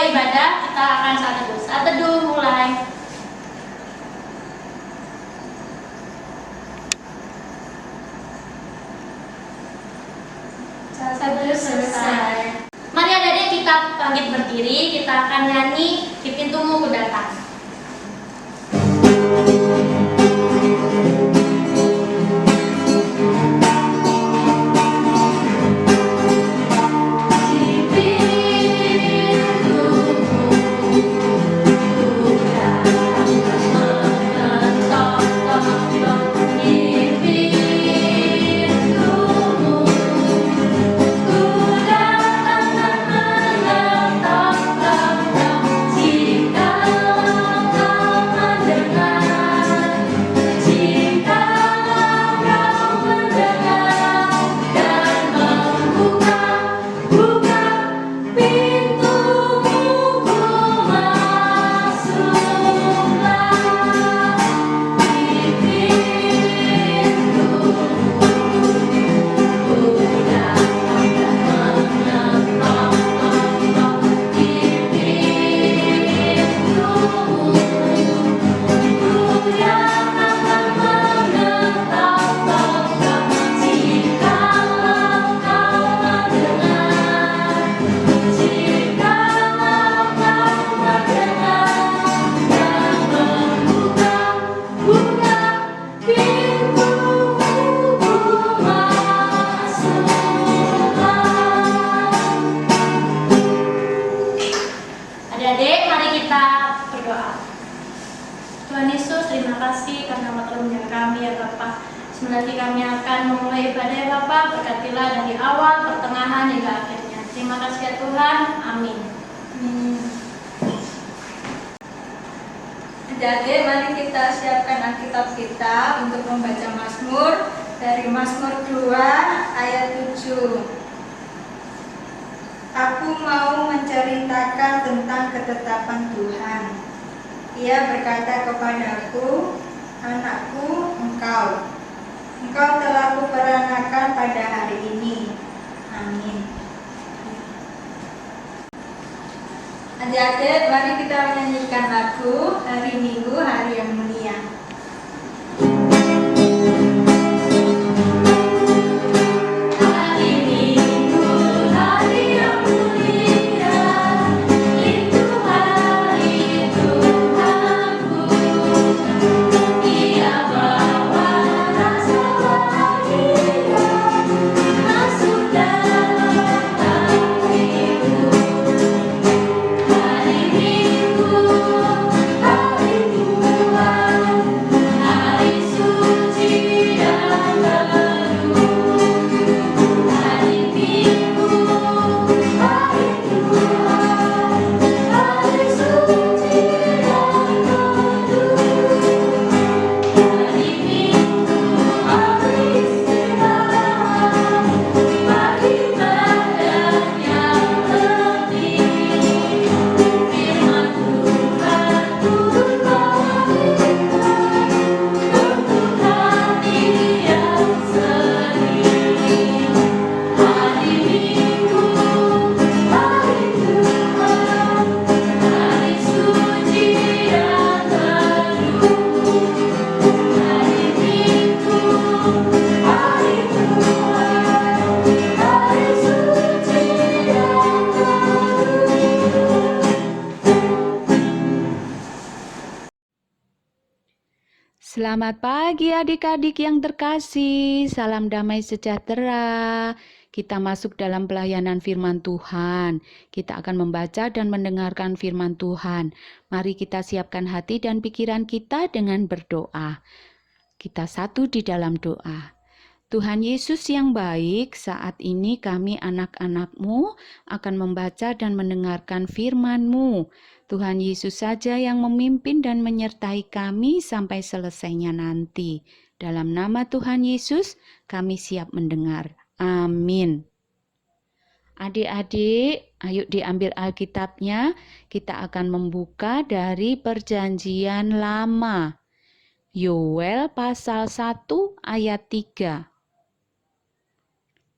mulai ibadah, kita akan saat teduh. Saat teduh mulai. Saat teduh selesai. Mari adik-adik kita bangkit berdiri, kita akan nyanyi Di Pintumu Ku Datang. Adik-adik, mari kita berdoa. Tuhan Yesus, terima kasih karena Engkau telah menjaga kami ya Bapak. Sebenarnya kami akan memulai ibadah ya Bapak, berkatilah dari awal, pertengahan hingga akhirnya. Terima kasih ya Tuhan, amin. Adik-adik, mari kita siapkan Alkitab kita untuk membaca Mazmur dari Mazmur 2 ayat 7. Aku mau menceritakan tentang ketetapan Tuhan. Ia berkata kepadaku, anakku, engkau telah kuperanakan pada hari ini. Amin. Adik-adik, mari kita menyanyikan lagu Hari Minggu, Hari yang Mulia. Selamat pagi adik-adik yang terkasih, salam damai sejahtera. Kita masuk dalam pelayanan firman Tuhan. Kita akan membaca dan mendengarkan firman Tuhan. Mari kita siapkan hati dan pikiran kita dengan berdoa. Kita satu di dalam doa. Tuhan Yesus yang baik, saat ini kami anak-anak-Mu akan membaca dan mendengarkan firman-Mu. Tuhan Yesus saja yang memimpin dan menyertai kami sampai selesainya nanti. Dalam nama Tuhan Yesus, kami siap mendengar. Amin. Adik-adik, ayo diambil Alkitabnya. Kita akan membuka dari Perjanjian Lama. Yoel pasal 1 ayat 3.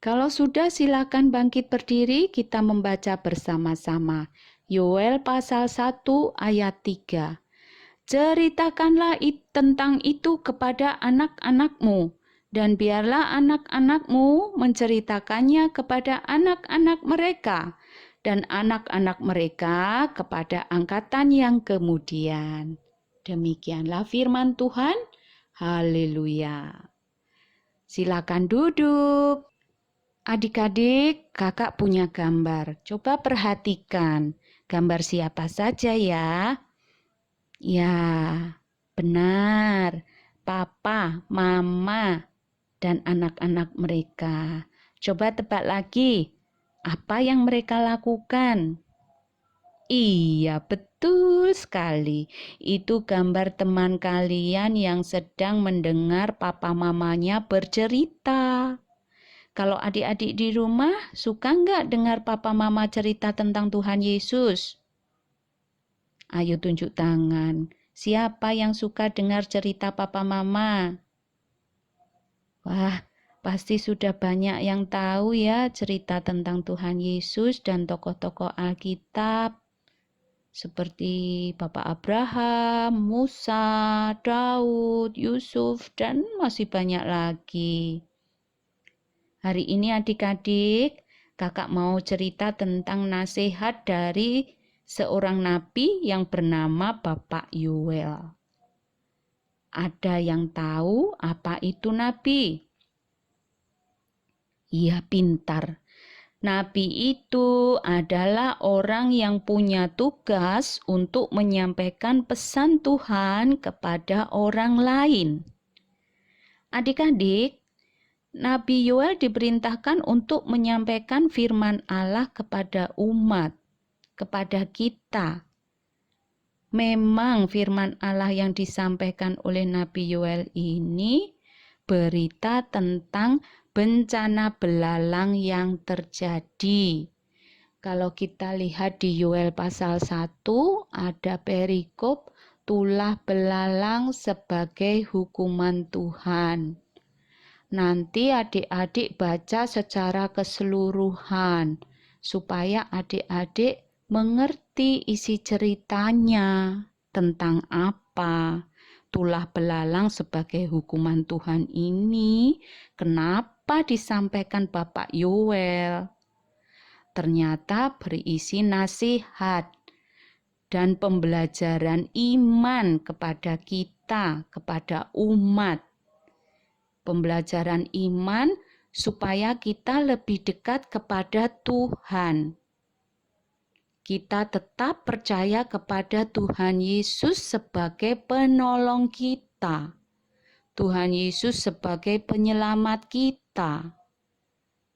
Kalau sudah silakan bangkit berdiri, kita membaca bersama-sama. Yoel pasal 1 ayat 3. Ceritakanlah tentang itu kepada anak-anakmu, dan biarlah anak-anakmu menceritakannya kepada anak-anak mereka, dan anak-anak mereka kepada angkatan yang kemudian. Demikianlah firman Tuhan. Haleluya. Silakan duduk. Adik-adik, kakak punya gambar. Coba perhatikan gambar siapa saja ya. Ya, benar. Papa, mama, dan anak-anak mereka. Coba tebak lagi, apa yang mereka lakukan? Iya, betul sekali. Itu gambar teman kalian yang sedang mendengar papa mamanya bercerita. Kalau adik-adik di rumah, suka nggak dengar papa mama cerita tentang Tuhan Yesus? Ayo tunjuk tangan. Siapa yang suka dengar cerita papa mama? Wah, pasti sudah banyak yang tahu ya cerita tentang Tuhan Yesus dan tokoh-tokoh Alkitab. Seperti Bapak Abraham, Musa, Daud, Yusuf, dan masih banyak lagi. Hari ini adik-adik, kakak mau cerita tentang nasihat dari seorang nabi yang bernama Bapak Yoel. Ada yang tahu apa itu nabi? Iya, pintar. Nabi itu adalah orang yang punya tugas untuk menyampaikan pesan Tuhan kepada orang lain. Adik-adik, Nabi Yoel diperintahkan untuk menyampaikan firman Allah kepada umat, kepada kita. Memang firman Allah yang disampaikan oleh Nabi Yoel ini berita tentang bencana belalang yang terjadi. Kalau kita lihat di Yoel pasal 1 ada perikop tulah belalang sebagai hukuman Tuhan. Nanti adik-adik baca secara keseluruhan supaya adik-adik mengerti isi ceritanya tentang apa tulah belalang sebagai hukuman Tuhan ini, kenapa disampaikan Bapak Yoel. Ternyata berisi nasihat dan pembelajaran iman kepada kita, kepada umat. Pembelajaran iman supaya kita lebih dekat kepada Tuhan. Kita tetap percaya kepada Tuhan Yesus sebagai penolong kita. Tuhan Yesus sebagai penyelamat kita.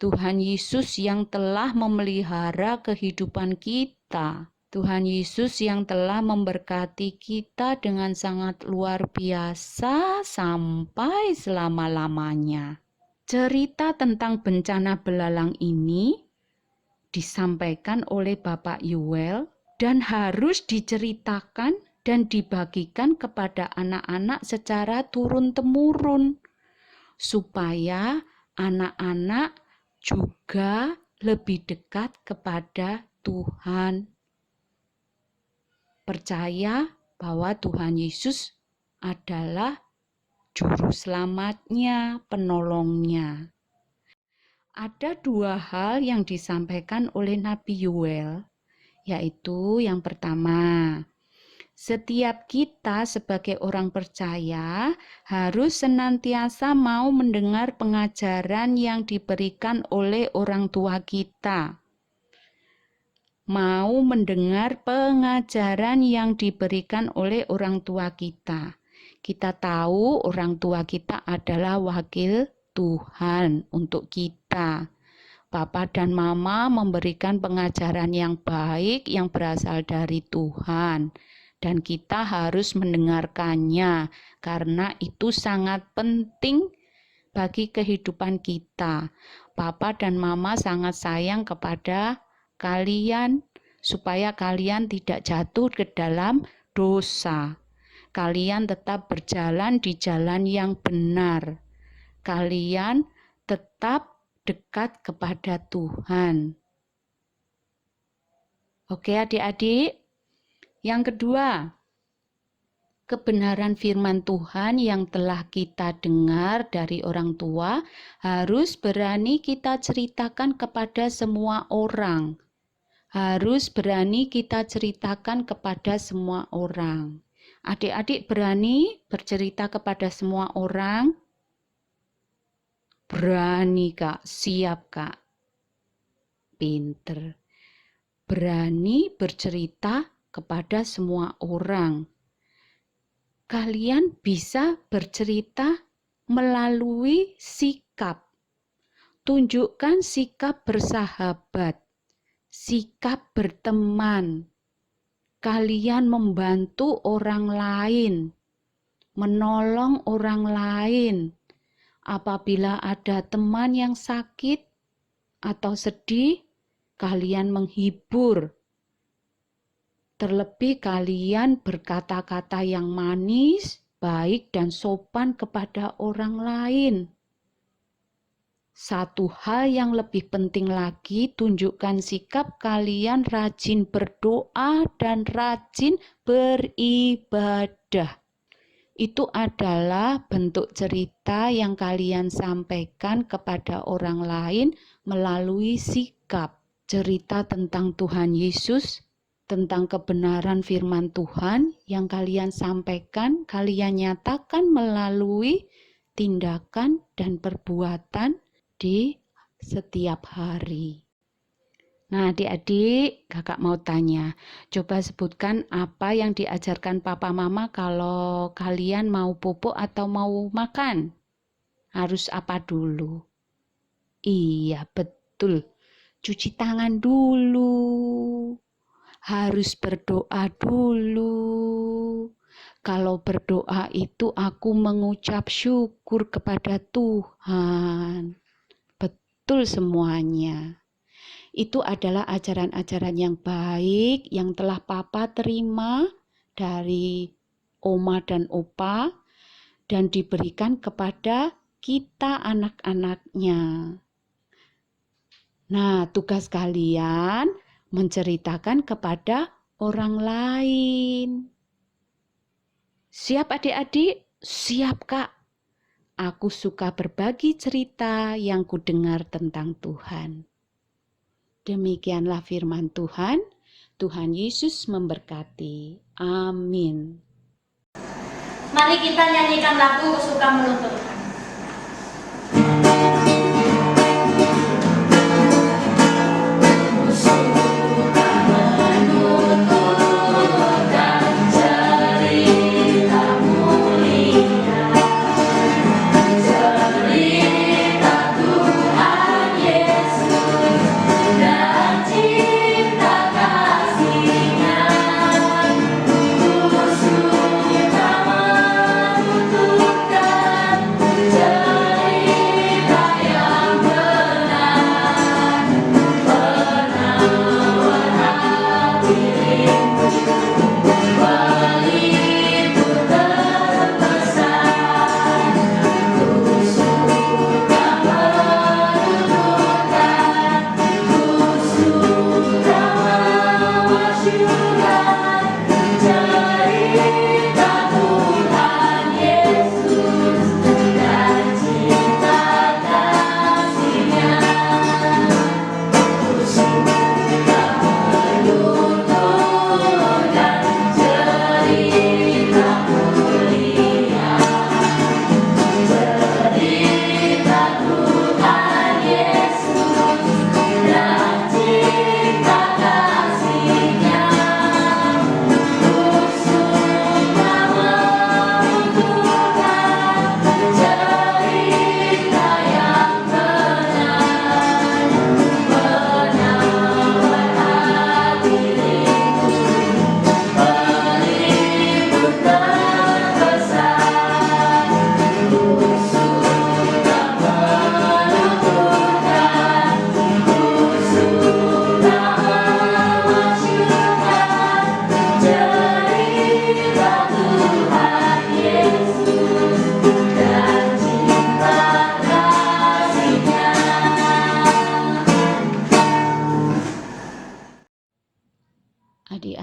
Tuhan Yesus yang telah memelihara kehidupan kita. Tuhan Yesus yang telah memberkati kita dengan sangat luar biasa sampai selama-lamanya. Cerita tentang bencana belalang ini disampaikan oleh Bapak Yoel dan harus diceritakan dan dibagikan kepada anak-anak secara turun-temurun supaya anak-anak juga lebih dekat kepada Tuhan. Percaya bahwa Tuhan Yesus adalah juru selamatnya, penolongnya. Ada dua hal yang disampaikan oleh Nabi Yoel, yaitu yang pertama, setiap kita sebagai orang percaya harus senantiasa mau mendengar pengajaran yang diberikan oleh orang tua kita. Mau mendengar pengajaran yang diberikan oleh orang tua kita. Kita tahu orang tua kita adalah wakil Tuhan untuk kita. Papa dan Mama memberikan pengajaran yang baik yang berasal dari Tuhan. Dan kita harus mendengarkannya karena itu sangat penting bagi kehidupan kita. Papa dan Mama sangat sayang kepada kalian supaya kalian tidak jatuh ke dalam dosa. Kalian tetap berjalan di jalan yang benar. Kalian tetap dekat kepada Tuhan. Oke adik-adik. Yang kedua, kebenaran firman Tuhan yang telah kita dengar dari orang tua harus berani kita ceritakan kepada semua orang. Harus berani kita ceritakan kepada semua orang. Adik-adik berani bercerita kepada semua orang? Berani, Kak. Siap, Kak. Pinter. Berani bercerita kepada semua orang. Kalian bisa bercerita melalui sikap. Tunjukkan sikap bersahabat, sikap berteman. Kalian membantu orang lain, menolong orang lain. Apabila ada teman yang sakit atau sedih, kalian menghibur. Terlebih kalian berkata-kata yang manis, baik dan sopan kepada orang lain. Satu hal yang lebih penting lagi, tunjukkan sikap kalian rajin berdoa dan rajin beribadah. Itu adalah bentuk cerita yang kalian sampaikan kepada orang lain melalui sikap. Cerita tentang Tuhan Yesus, tentang kebenaran firman Tuhan yang kalian sampaikan, kalian nyatakan melalui tindakan dan perbuatan di setiap hari. Nah, adik-adik, kakak mau tanya, coba sebutkan apa yang diajarkan papa mama kalau kalian mau pupuk atau mau makan. Harus apa dulu? Iya, betul. Cuci tangan dulu. Harus berdoa dulu. Kalau berdoa itu aku mengucap syukur kepada Tuhan. Betul semuanya. Itu adalah ajaran-ajaran yang baik yang telah Papa terima dari Oma dan Opa dan diberikan kepada kita anak-anaknya. Nah, tugas kalian menceritakan kepada orang lain. Siap adik-adik? Siap, Kak. Aku suka berbagi cerita yang kudengar tentang Tuhan. Demikianlah firman Tuhan. Tuhan Yesus memberkati. Amin. Mari kita nyanyikan lagu Suka Melunturkan. Suka menuturkan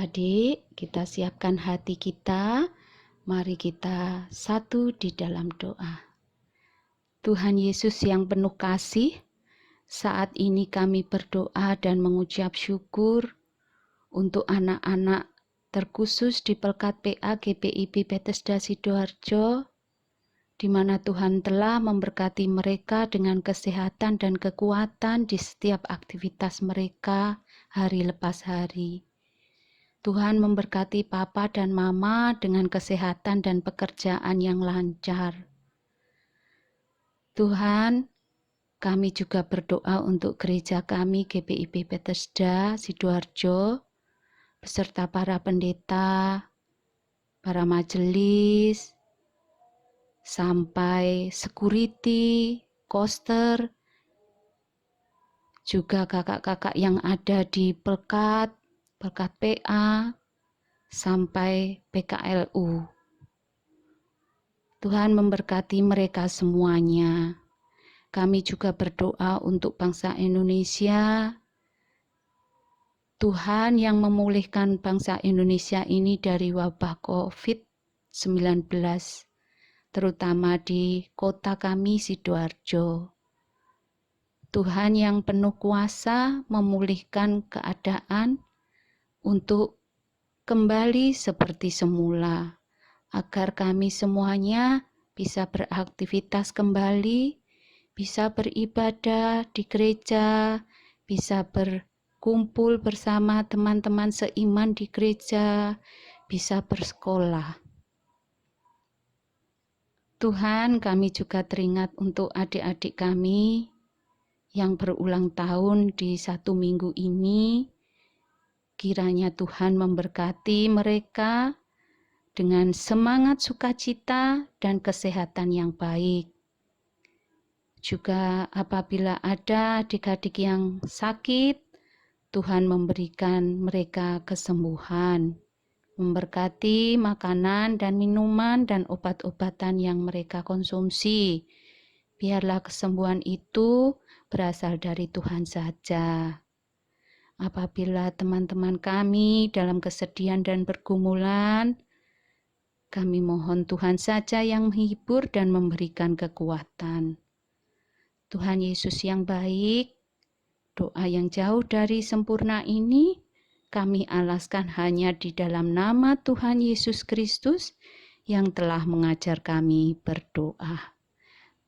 Adik-adik, kita siapkan hati kita. Mari kita satu di dalam doa. Tuhan Yesus yang penuh kasih, saat ini kami berdoa dan mengucap syukur untuk anak-anak terkhusus di Pelkat PA GPIB Bethesda Sidoarjo, di mana Tuhan telah memberkati mereka dengan kesehatan dan kekuatan di setiap aktivitas mereka hari lepas hari. Tuhan memberkati Papa dan Mama dengan kesehatan dan pekerjaan yang lancar. Tuhan, kami juga berdoa untuk gereja kami GPIB Bethesda Sidoarjo, beserta para pendeta, para majelis, sampai security, koster, juga kakak-kakak yang ada di Pelkat PA, sampai PKLU. Tuhan memberkati mereka semuanya. Kami juga berdoa untuk bangsa Indonesia. Tuhan yang memulihkan bangsa Indonesia ini dari wabah COVID-19, terutama di kota kami Sidoarjo. Tuhan yang penuh kuasa memulihkan keadaan untuk kembali seperti semula, agar kami semuanya bisa beraktivitas kembali, bisa beribadah di gereja, bisa berkumpul bersama teman-teman seiman di gereja, bisa bersekolah. Tuhan, kami juga teringat untuk adik-adik kami yang berulang tahun di 1 minggu ini. Kiranya Tuhan memberkati mereka dengan semangat sukacita dan kesehatan yang baik. Juga apabila ada adik-adik yang sakit, Tuhan memberikan mereka kesembuhan, memberkati makanan dan minuman dan obat-obatan yang mereka konsumsi. Biarlah kesembuhan itu berasal dari Tuhan saja. Apabila teman-teman kami dalam kesedihan dan pergumulan, kami mohon Tuhan saja yang menghibur dan memberikan kekuatan. Tuhan Yesus yang baik, doa yang jauh dari sempurna ini kami alaskan hanya di dalam nama Tuhan Yesus Kristus yang telah mengajar kami berdoa.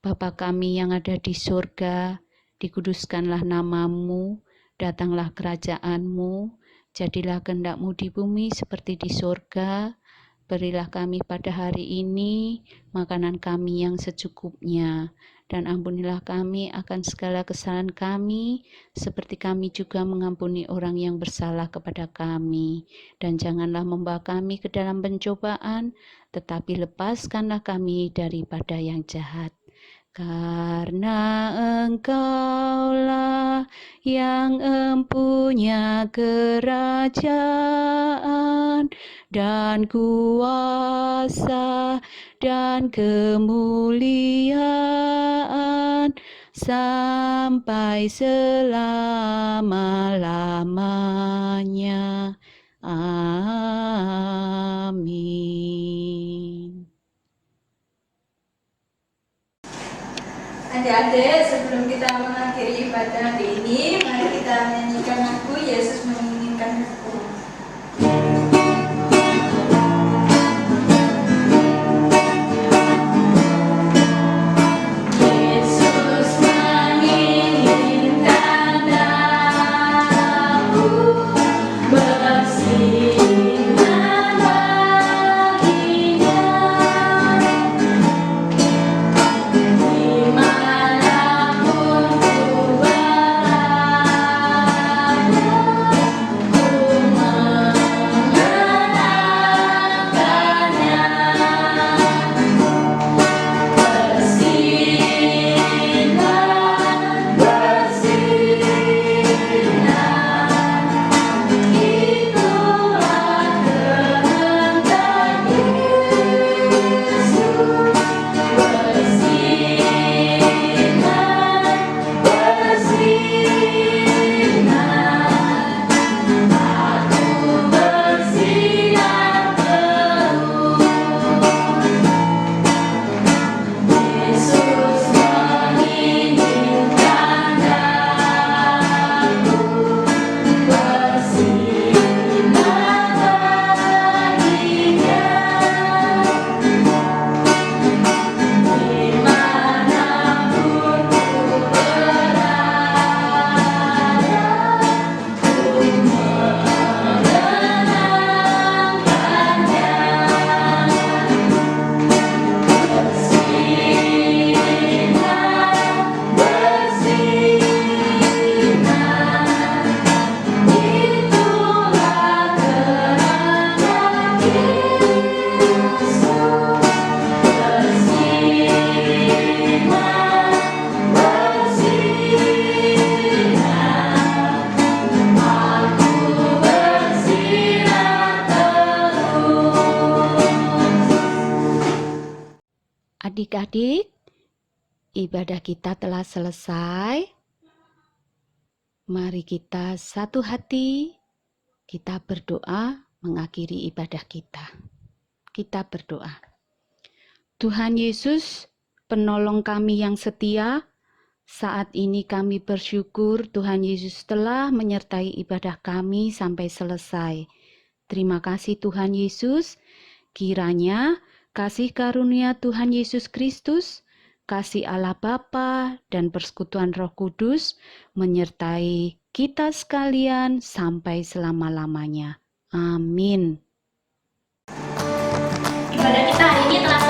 Bapa kami yang ada di surga, dikuduskanlah nama-Mu, datanglah kerajaan-Mu, jadilah kehendak-Mu di bumi seperti di surga. Berilah kami pada hari ini makanan kami yang secukupnya, dan ampunilah kami akan segala kesalahan kami, seperti kami juga mengampuni orang yang bersalah kepada kami. Dan janganlah membawa kami ke dalam pencobaan, tetapi lepaskanlah kami daripada yang jahat. Karena Engkaulah yang empunya kerajaan dan kuasa dan kemuliaan sampai selama-lamanya. Amin. Adik-adik, sebelum kita mengakhiri ibadah hari ini, mari kita nyanyikan lagu Yesus menginginkan aku. Dimanapun ku berada, adik-adik, ibadah kita telah selesai. Mari kita satu hati, kita berdoa mengakhiri ibadah kita. Kita berdoa. Tuhan Yesus, penolong kami yang setia, saat ini kami bersyukur Tuhan Yesus telah menyertai ibadah kami sampai selesai. Terima kasih Tuhan Yesus, kiranya kasih karunia Tuhan Yesus Kristus, kasih Allah Bapa dan persekutuan Roh Kudus menyertai kita sekalian sampai selama-lamanya. Amin. Ibadah kita hari ini telah